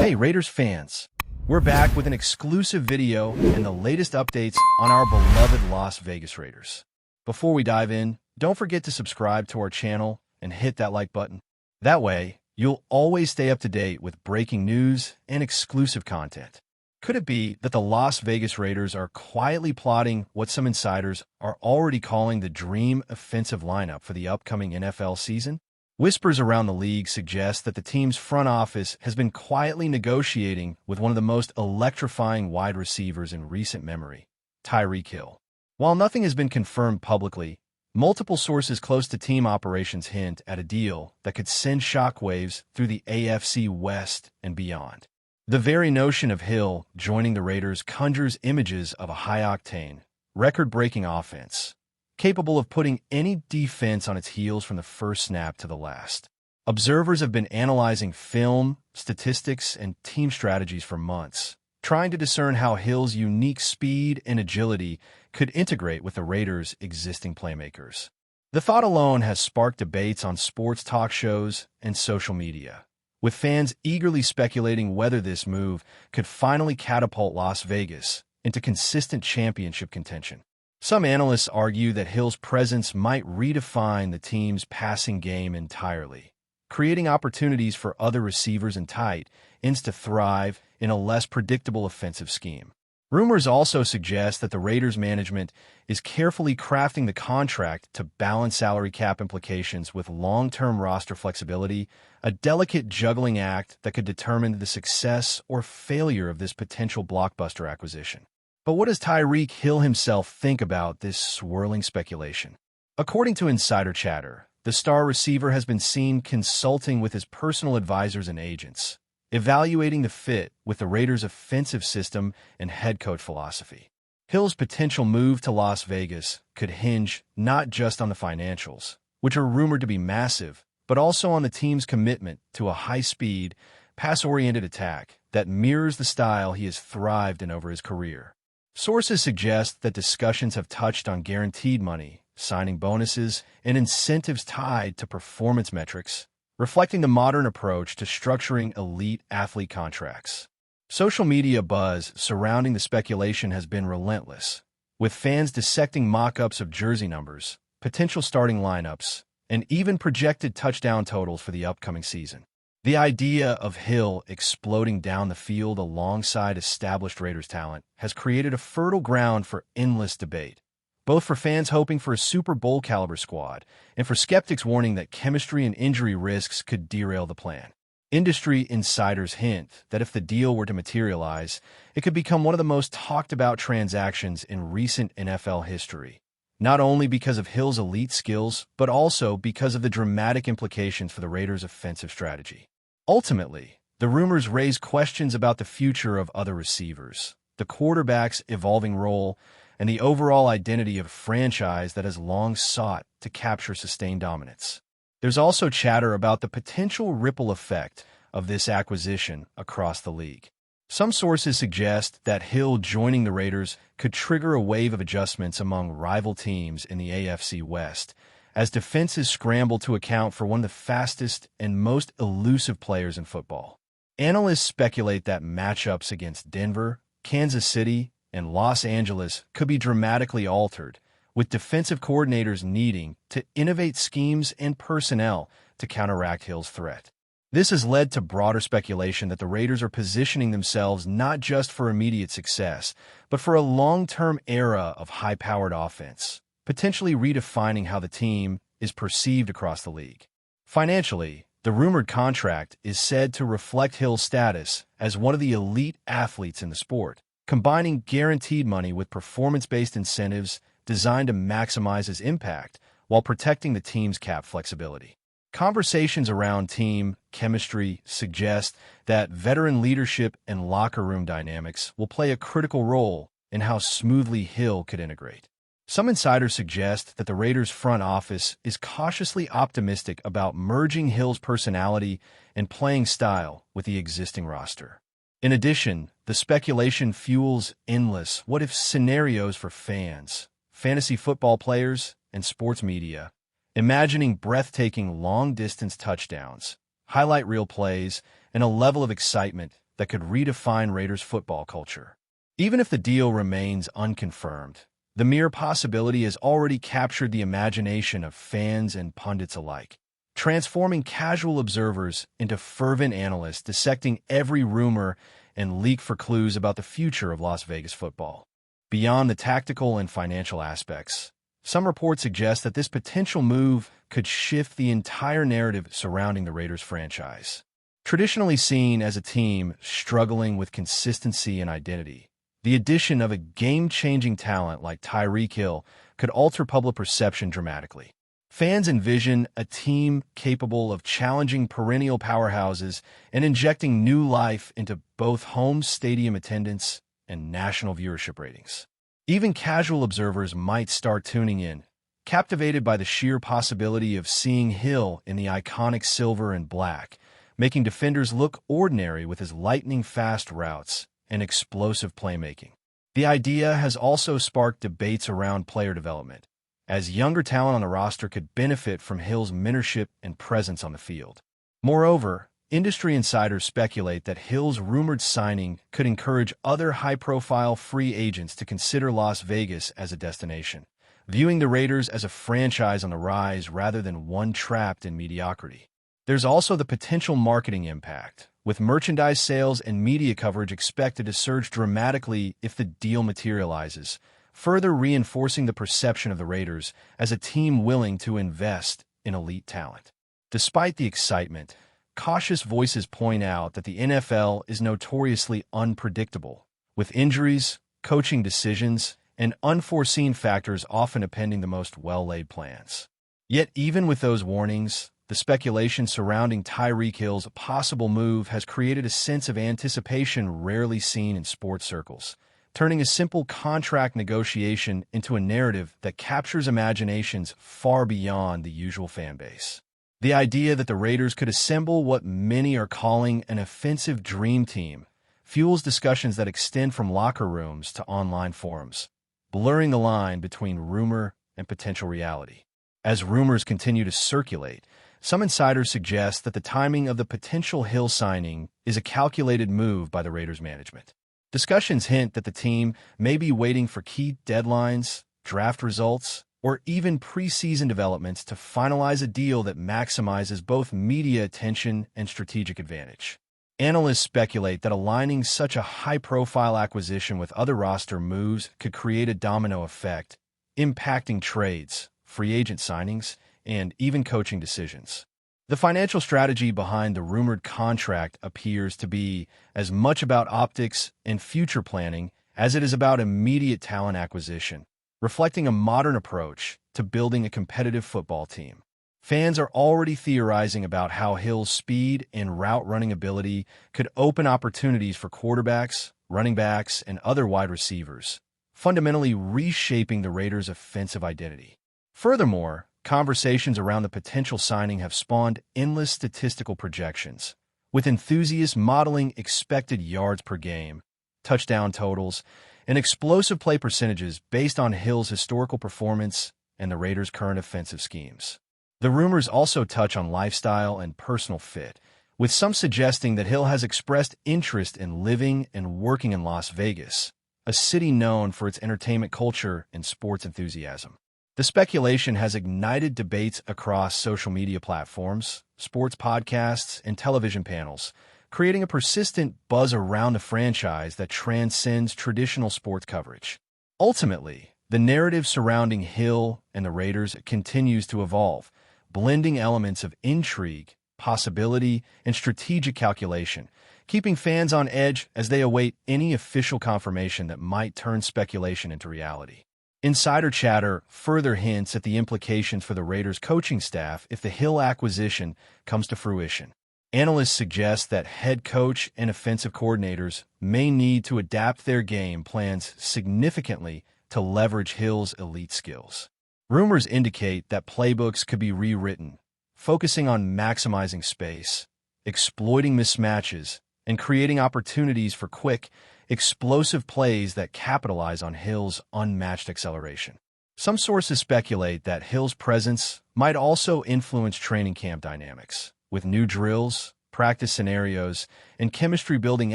Hey Raiders fans, we're back with an exclusive video and the latest updates on our beloved Las Vegas Raiders. Before we dive in, don't forget to subscribe to our channel and hit that like button. That way, you'll always stay up to date with breaking news and exclusive content. Could it be that the Las Vegas Raiders are quietly plotting what some insiders are already calling the dream offensive lineup for the upcoming NFL season? Whispers around the league suggest that the team's front office has been quietly negotiating with one of the most electrifying wide receivers in recent memory, TYREEK Hill. While nothing has been confirmed publicly, multiple sources close to team operations hint at a deal that could send shockwaves through the AFC West and beyond. The very notion of Hill joining the Raiders conjures images of a high-octane, record-breaking offense, capable of putting any defense on its heels from the first snap to the last. Observers have been analyzing film, statistics, and team strategies for months, trying to discern how Hill's unique speed and agility could integrate with the Raiders' existing playmakers. The thought alone has sparked debates on sports talk shows and social media, with fans eagerly speculating whether this move could finally catapult Las Vegas into consistent championship contention. Some analysts argue that Hill's presence might redefine the team's passing game entirely, creating opportunities for other receivers and tight ends to thrive in a less predictable offensive scheme. Rumors also suggest that the Raiders management is carefully crafting the contract to balance salary cap implications with long-term roster flexibility, a delicate juggling act that could determine the success or failure of this potential blockbuster acquisition. But what does TYREEK Hill himself think about this swirling speculation? According to insider chatter, the star receiver has been seen consulting with his personal advisors and agents, evaluating the fit with the Raiders' offensive system and head coach philosophy. Hill's potential move to Las Vegas could hinge not just on the financials, which are rumored to be massive, but also on the team's commitment to a high-speed, pass-oriented attack that mirrors the style he has thrived in over his career. Sources suggest that discussions have touched on guaranteed money, signing bonuses, and incentives tied to performance metrics, reflecting the modern approach to structuring elite athlete contracts. Social media buzz surrounding the speculation has been relentless, with fans dissecting mock-ups of jersey numbers, potential starting lineups, and even projected touchdown totals for the upcoming season. The idea of Hill exploding down the field alongside established Raiders talent has created a fertile ground for endless debate, both for fans hoping for a Super Bowl-caliber squad and for skeptics warning that chemistry and injury risks could derail the plan. Industry insiders hint that if the deal were to materialize, it could become one of the most talked-about transactions in recent NFL history, not only because of Hill's elite skills, but also because of the dramatic implications for the Raiders' offensive strategy. Ultimately, the rumors raise questions about the future of other receivers, the quarterback's evolving role, and the overall identity of a franchise that has long sought to capture sustained dominance. There's also chatter about the potential ripple effect of this acquisition across the league. Some sources suggest that Hill joining the Raiders could trigger a wave of adjustments among rival teams in the AFC West, as defenses scramble to account for one of the fastest and most elusive players in football. Analysts speculate that matchups against Denver, Kansas City, and Los Angeles could be dramatically altered, with defensive coordinators needing to innovate schemes and personnel to counteract Hill's threat. This has led to broader speculation that the Raiders are positioning themselves not just for immediate success, but for a long-term era of high-powered offense, potentially redefining how the team is perceived across the league. Financially, the rumored contract is said to reflect Hill's status as one of the elite athletes in the sport, combining guaranteed money with performance-based incentives designed to maximize his impact while protecting the team's cap flexibility. Conversations around team chemistry suggest that veteran leadership and locker room dynamics will play a critical role in how smoothly Hill could integrate. Some insiders suggest that the Raiders' front office is cautiously optimistic about merging Hill's personality and playing style with the existing roster. In addition, the speculation fuels endless what-if scenarios for fans, fantasy football players, and sports media, imagining breathtaking long-distance touchdowns, highlight reel plays, and a level of excitement that could redefine Raiders football culture. Even if the deal remains unconfirmed, the mere possibility has already captured the imagination of fans and pundits alike, transforming casual observers into fervent analysts dissecting every rumor and leak for clues about the future of Las Vegas football. Beyond the tactical and financial aspects, some reports suggest that this potential move could shift the entire narrative surrounding the Raiders franchise. Traditionally seen as a team struggling with consistency and identity, the addition of a game-changing talent like TYREEK could alter public perception dramatically. Fans envision a team capable of challenging perennial powerhouses and injecting new life into both home stadium attendance and national viewership ratings. Even casual observers might start tuning in, captivated by the sheer possibility of seeing Hill in the iconic silver and black, making defenders look ordinary with his lightning-fast routes and explosive playmaking. The idea has also sparked debates around player development, as younger talent on the roster could benefit from Hill's mentorship and presence on the field. Moreover, industry insiders speculate that Hill's rumored signing could encourage other high-profile free agents to consider Las Vegas as a destination, viewing the Raiders as a franchise on the rise rather than one trapped in mediocrity. There's also the potential marketing impact, with merchandise sales and media coverage expected to surge dramatically if the deal materializes, further reinforcing the perception of the Raiders as a team willing to invest in elite talent. Despite the excitement, cautious voices point out that the NFL is notoriously unpredictable, with injuries, coaching decisions, and unforeseen factors often appending the most well-laid plans. Yet even with those warnings, the speculation surrounding Tyreek Hill's possible move has created a sense of anticipation rarely seen in sports circles, turning a simple contract negotiation into a narrative that captures imaginations far beyond the usual fan base. The idea that the Raiders could assemble what many are calling an offensive dream team fuels discussions that extend from locker rooms to online forums, blurring the line between rumor and potential reality. As rumors continue to circulate, some insiders suggest that the timing of the potential Hill signing is a calculated move by the Raiders management. Discussions hint that the team may be waiting for key deadlines, draft results, or even preseason developments to finalize a deal that maximizes both media attention and strategic advantage. Analysts speculate that aligning such a high-profile acquisition with other roster moves could create a domino effect, impacting trades, free agent signings, and even coaching decisions. The financial strategy behind the rumored contract appears to be as much about optics and future planning as it is about immediate talent acquisition, reflecting a modern approach to building a competitive football team. Fans are already theorizing about how Hill's speed and route-running ability could open opportunities for quarterbacks, running backs, and other wide receivers, fundamentally reshaping the Raiders' offensive identity. Furthermore, conversations around the potential signing have spawned endless statistical projections, with enthusiasts modeling expected yards per game, touchdown totals, and explosive play percentages based on Hill's historical performance and the Raiders' current offensive schemes. The rumors also touch on lifestyle and personal fit, with some suggesting that Hill has expressed interest in living and working in Las Vegas, a city known for its entertainment culture and sports enthusiasm. The speculation has ignited debates across social media platforms, sports podcasts, and television panels, creating a persistent buzz around the franchise that transcends traditional sports coverage. Ultimately, the narrative surrounding Hill and the Raiders continues to evolve, blending elements of intrigue, possibility, and strategic calculation, keeping fans on edge as they await any official confirmation that might turn speculation into reality. Insider chatter further hints at the implications for the Raiders' coaching staff if the Hill acquisition comes to fruition. Analysts suggest that head coach and offensive coordinators may need to adapt their game plans significantly to leverage Hill's elite skills. Rumors indicate that playbooks could be rewritten, focusing on maximizing space, exploiting mismatches, and creating opportunities for quick, explosive plays that capitalize on Hill's unmatched acceleration. Some sources speculate that Hill's presence might also influence training camp dynamics, with new drills, practice scenarios, and chemistry-building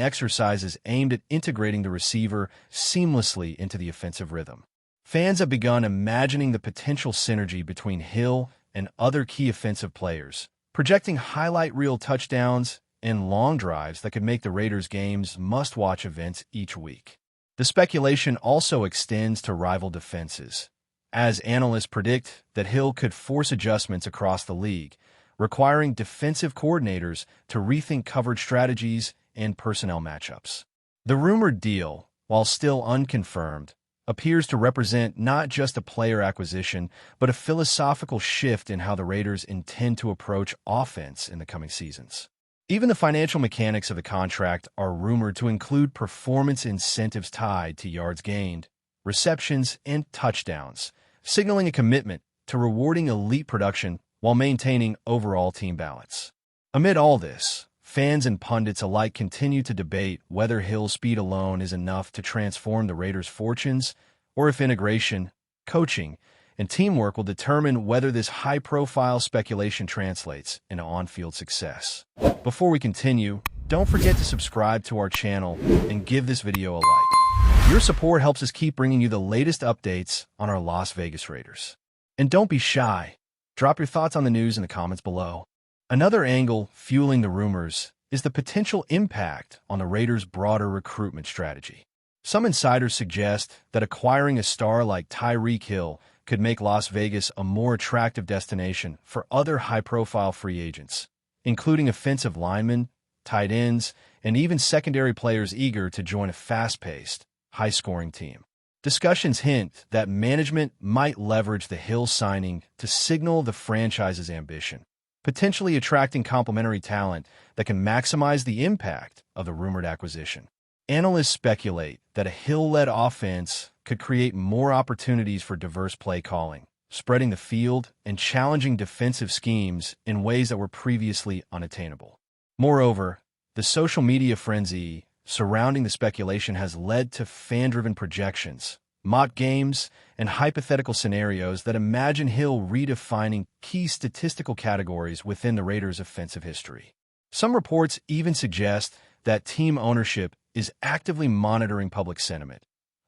exercises aimed at integrating the receiver seamlessly into the offensive rhythm. Fans have begun imagining the potential synergy between Hill and other key offensive players, projecting highlight reel touchdowns and long drives that could make the Raiders' games must-watch events each week. The speculation also extends to rival defenses, as analysts predict that Hill could force adjustments across the league, requiring defensive coordinators to rethink coverage strategies and personnel matchups. The rumored deal, while still unconfirmed, appears to represent not just a player acquisition, but a philosophical shift in how the Raiders intend to approach offense in the coming seasons. Even the financial mechanics of the contract are rumored to include performance incentives tied to yards gained, receptions, and touchdowns, signaling a commitment to rewarding elite production while maintaining overall team balance. Amid all this, fans and pundits alike continue to debate whether Hill's speed alone is enough to transform the Raiders' fortunes, or if integration, coaching, and teamwork will determine whether this high-profile speculation translates into on-field success. Before we continue, don't forget to subscribe to our channel and give this video a like. Your support helps us keep bringing you the latest updates on our Las Vegas Raiders. And don't be shy. Drop your thoughts on the news in the comments below. Another angle fueling the rumors is the potential impact on the Raiders' broader recruitment strategy. Some insiders suggest that acquiring a star like TYREEK Hill could make Las Vegas a more attractive destination for other high-profile free agents, including offensive linemen, tight ends, and even secondary players eager to join a fast-paced, high-scoring team. Discussions hint that management might leverage the Hill signing to signal the franchise's ambition, potentially attracting complementary talent that can maximize the impact of the rumored acquisition. Analysts speculate that a Hill-led offense could create more opportunities for diverse play calling, spreading the field and challenging defensive schemes in ways that were previously unattainable. Moreover, the social media frenzy surrounding the speculation has led to fan-driven projections, mock games, and hypothetical scenarios that imagine Hill redefining key statistical categories within the Raiders' offensive history. Some reports even suggest that team ownership is actively monitoring public sentiment,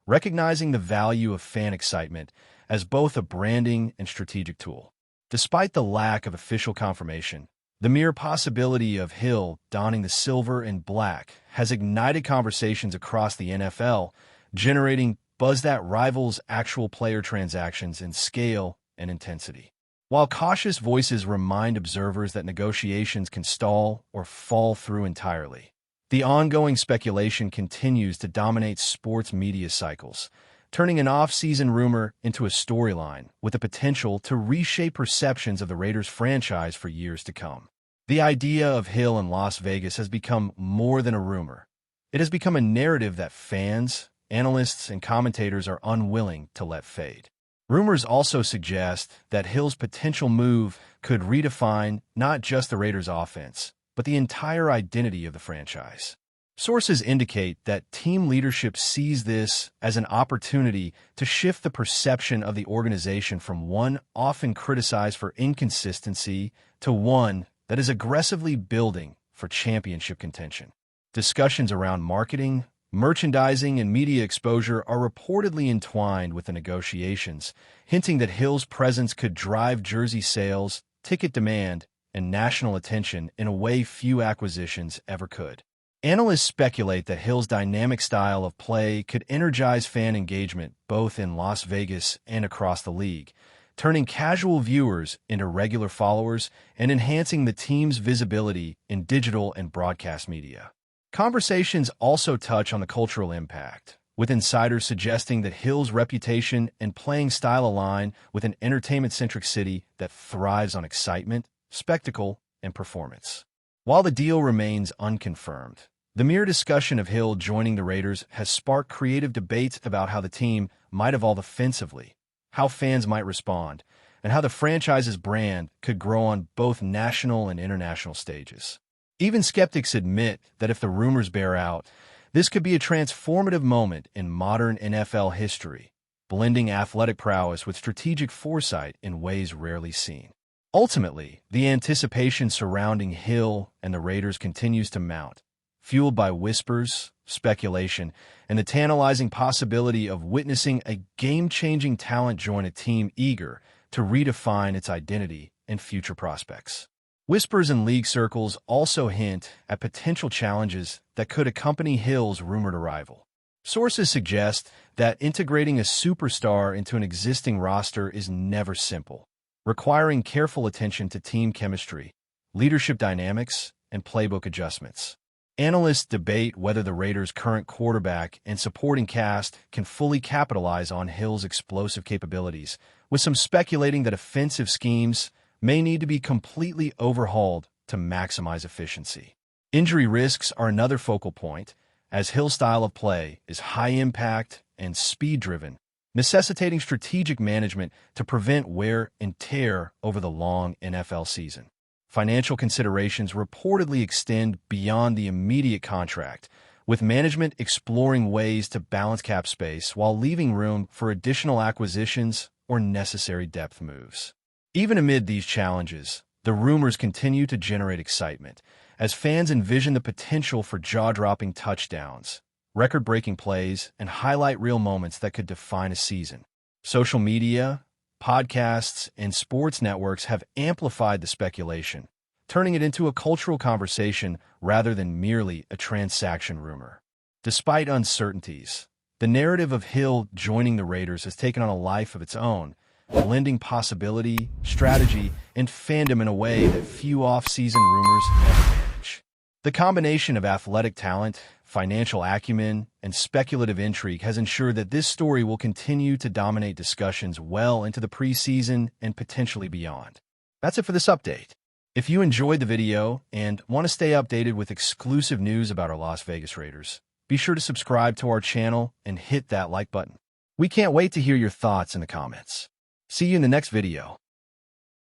recognizing the value of fan excitement as both a branding and strategic tool. Despite the lack of official confirmation, the mere possibility of Hill donning the silver and black has ignited conversations across the NFL, generating buzz that rivals actual player transactions in scale and intensity. While cautious voices remind observers that negotiations can stall or fall through entirely, the ongoing speculation continues to dominate sports media cycles, turning an off-season rumor into a storyline with the potential to reshape perceptions of the Raiders franchise for years to come. The idea of Hill in Las Vegas has become more than a rumor. It has become a narrative that fans, analysts, and commentators are unwilling to let fade. Rumors also suggest that Hill's potential move could redefine not just the Raiders' offense, but the entire identity of the franchise. Sources indicate that team leadership sees this as an opportunity to shift the perception of the organization from one often criticized for inconsistency to one that is aggressively building for championship contention. Discussions around marketing, merchandising, and media exposure are reportedly entwined with the negotiations, hinting that Hill's presence could drive jersey sales, ticket demand, and national attention in a way few acquisitions ever could. Analysts speculate that Hill's dynamic style of play could energize fan engagement both in Las Vegas and across the league, turning casual viewers into regular followers and enhancing the team's visibility in digital and broadcast media. Conversations also touch on the cultural impact, with insiders suggesting that Hill's reputation and playing style align with an entertainment-centric city that thrives on excitement, spectacle, and performance. While the deal remains unconfirmed, the mere discussion of Hill joining the Raiders has sparked creative debates about how the team might evolve offensively, how fans might respond, and how the franchise's brand could grow on both national and international stages. Even skeptics admit that if the rumors bear out, this could be a transformative moment in modern NFL history, blending athletic prowess with strategic foresight in ways rarely seen. Ultimately, the anticipation surrounding Hill and the Raiders continues to mount, fueled by whispers, speculation, and the tantalizing possibility of witnessing a game-changing talent join a team eager to redefine its identity and future prospects. Whispers in league circles also hint at potential challenges that could accompany Hill's rumored arrival. Sources suggest that integrating a superstar into an existing roster is never simple, requiring careful attention to team chemistry, leadership dynamics, and playbook adjustments. Analysts debate whether the Raiders' current quarterback and supporting cast can fully capitalize on Hill's explosive capabilities, with some speculating that offensive schemes may need to be completely overhauled to maximize efficiency. Injury risks are another focal point, as Hill's style of play is high-impact and speed-driven, necessitating strategic management to prevent wear and tear over the long NFL season. Financial considerations reportedly extend beyond the immediate contract, with management exploring ways to balance cap space while leaving room for additional acquisitions or necessary depth moves. Even amid these challenges, the rumors continue to generate excitement, as fans envision the potential for jaw-dropping touchdowns, record-breaking plays, and highlight reel moments that could define a season. Social media, podcasts, and sports networks have amplified the speculation, turning it into a cultural conversation rather than merely a transaction rumor. Despite uncertainties, the narrative of Hill joining the Raiders has taken on a life of its own, blending possibility, strategy, and fandom in a way that few off-season rumors ever manage. The combination of athletic talent, financial acumen, and speculative intrigue has ensured that this story will continue to dominate discussions well into the preseason and potentially beyond. That's it for this update. If you enjoyed the video and want to stay updated with exclusive news about our Las Vegas Raiders, be sure to subscribe to our channel and hit that like button. We can't wait to hear your thoughts in the comments. See you in the next video.